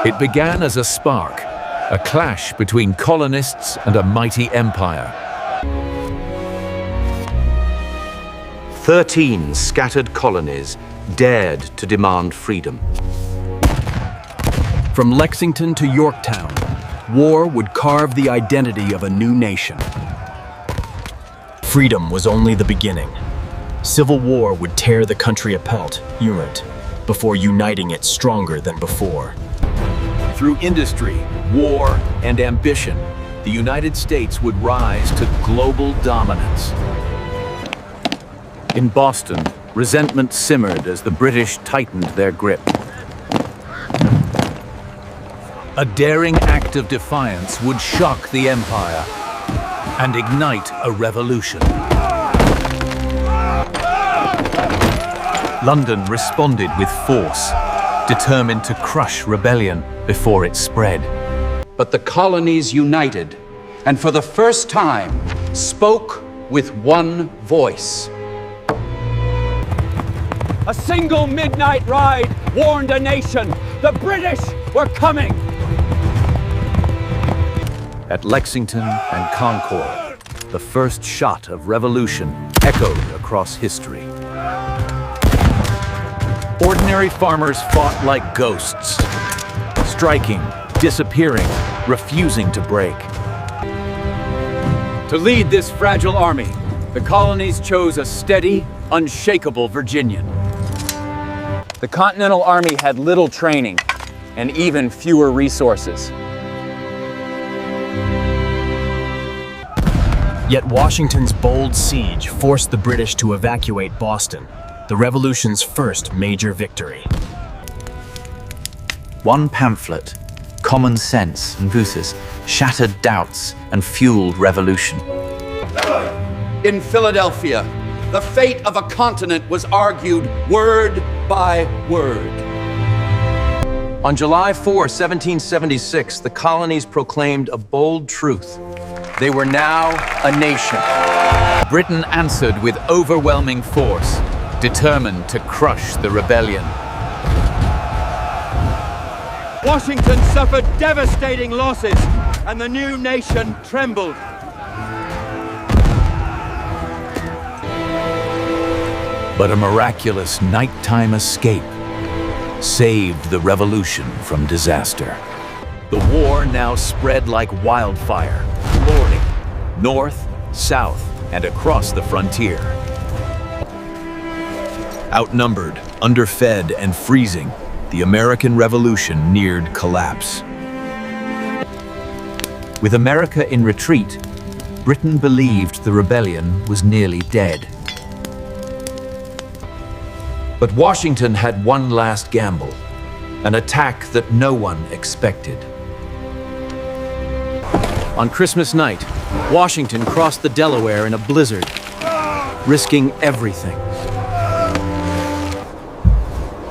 It began as a spark, a clash between colonists and a mighty empire. 13 scattered colonies dared to demand freedom. From Lexington to Yorktown, war would carve the identity of a new nation. Freedom was only the beginning. Civil war would tear the country apart, before uniting it stronger than before. Through industry, war, and ambition, the United States would rise to global dominance. In Boston, resentment simmered as the British tightened their grip. A daring act of defiance would shock the empire and ignite a revolution. London responded with force, determined to crush rebellion before it spread. But the colonies united, and for the first time, spoke with one voice. A single midnight ride warned a nation. The British were coming. At Lexington and Concord, the first shot of revolution echoed across history. Ordinary farmers fought like ghosts, striking, disappearing, refusing to break. To lead this fragile army, the colonies chose a steady, unshakable Virginian. The Continental Army had little training and even fewer resources. Yet Washington's bold siege forced the British to evacuate Boston, the Revolution's first major victory. One pamphlet, Common Sense and Vuces, shattered doubts and fueled revolution. In Philadelphia, the fate of a continent was argued word by word. On July 4, 1776, the colonies proclaimed a bold truth. They were now a nation. Britain answered with overwhelming force, determined to crush the rebellion. Washington suffered devastating losses, and the new nation trembled. But a miraculous nighttime escape saved the revolution from disaster. The war now spread like wildfire, lording north, south, and across the frontier. Outnumbered, underfed, and freezing, the American Revolution neared collapse. With America in retreat, Britain believed the rebellion was nearly dead. But Washington had one last gamble, an attack that no one expected. On Christmas night, Washington crossed the Delaware in a blizzard, risking everything.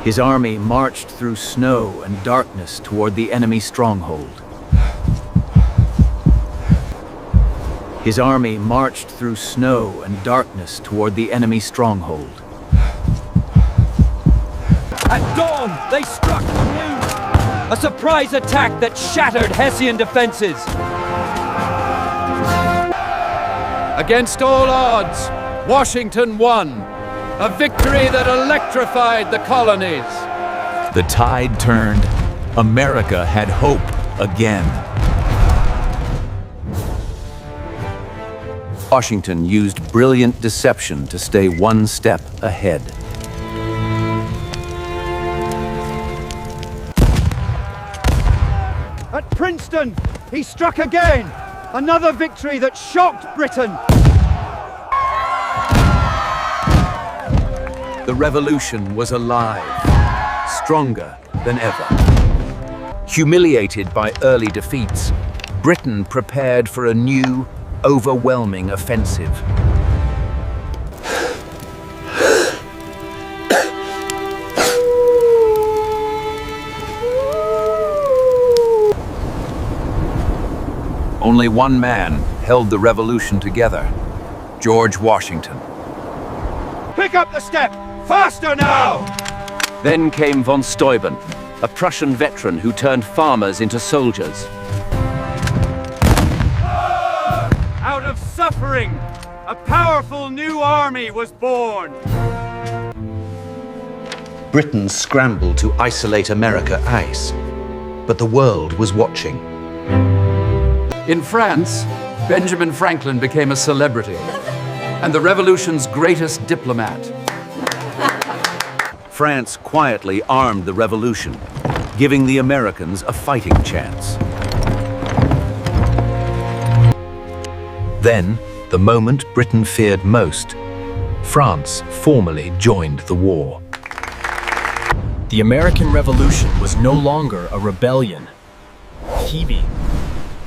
His army marched through snow and darkness toward the enemy stronghold. His army marched through snow and darkness toward the enemy stronghold. At dawn, they struck anew. A surprise attack that shattered Hessian defenses. Against all odds, Washington won. A victory that electrified the colonies. The tide turned. America had hope again. Washington used brilliant deception to stay one step ahead. At Princeton, he struck again. Another victory that shocked Britain. The revolution was alive, stronger than ever. Humiliated by early defeats, Britain prepared for a new, overwhelming offensive. Only one man held the revolution together, George Washington. Pick up the step! Faster now! Then came von Steuben, a Prussian veteran who turned farmers into soldiers. Out of suffering, a powerful new army was born. Britain scrambled to isolate America ice, but the world was watching. In France, Benjamin Franklin became a celebrity and the revolution's greatest diplomat. France quietly armed the revolution, giving the Americans a fighting chance. Then, the moment Britain feared most, France formally joined the war. The American Revolution was no longer a rebellion.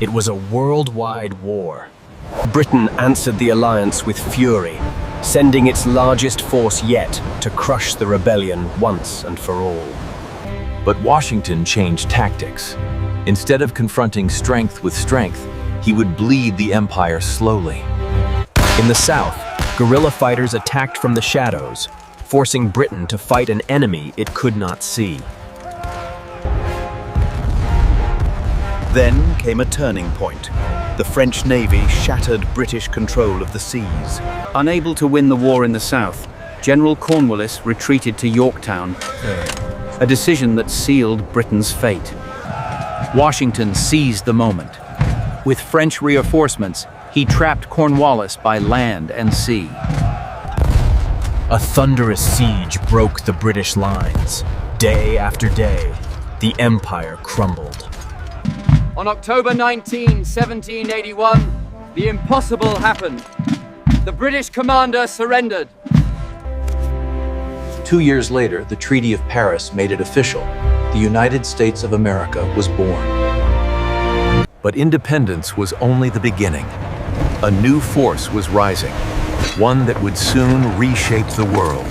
It was a worldwide war. Britain answered the alliance with fury, sending its largest force yet to crush the rebellion once and for all. But Washington changed tactics. Instead of confronting strength with strength, he would bleed the empire slowly. In the South, guerrilla fighters attacked from the shadows, forcing Britain to fight an enemy it could not see. Then came a turning point. The French Navy shattered British control of the seas. Unable to win the war in the South, General Cornwallis retreated to Yorktown, a decision that sealed Britain's fate. Washington seized the moment. With French reinforcements, he trapped Cornwallis by land and sea. A thunderous siege broke the British lines. Day after day, the empire crumbled. On October 19, 1781, the impossible happened. The British commander surrendered. 2 years later, the Treaty of Paris made it official. The United States of America was born. But independence was only the beginning. A new force was rising, one that would soon reshape the world.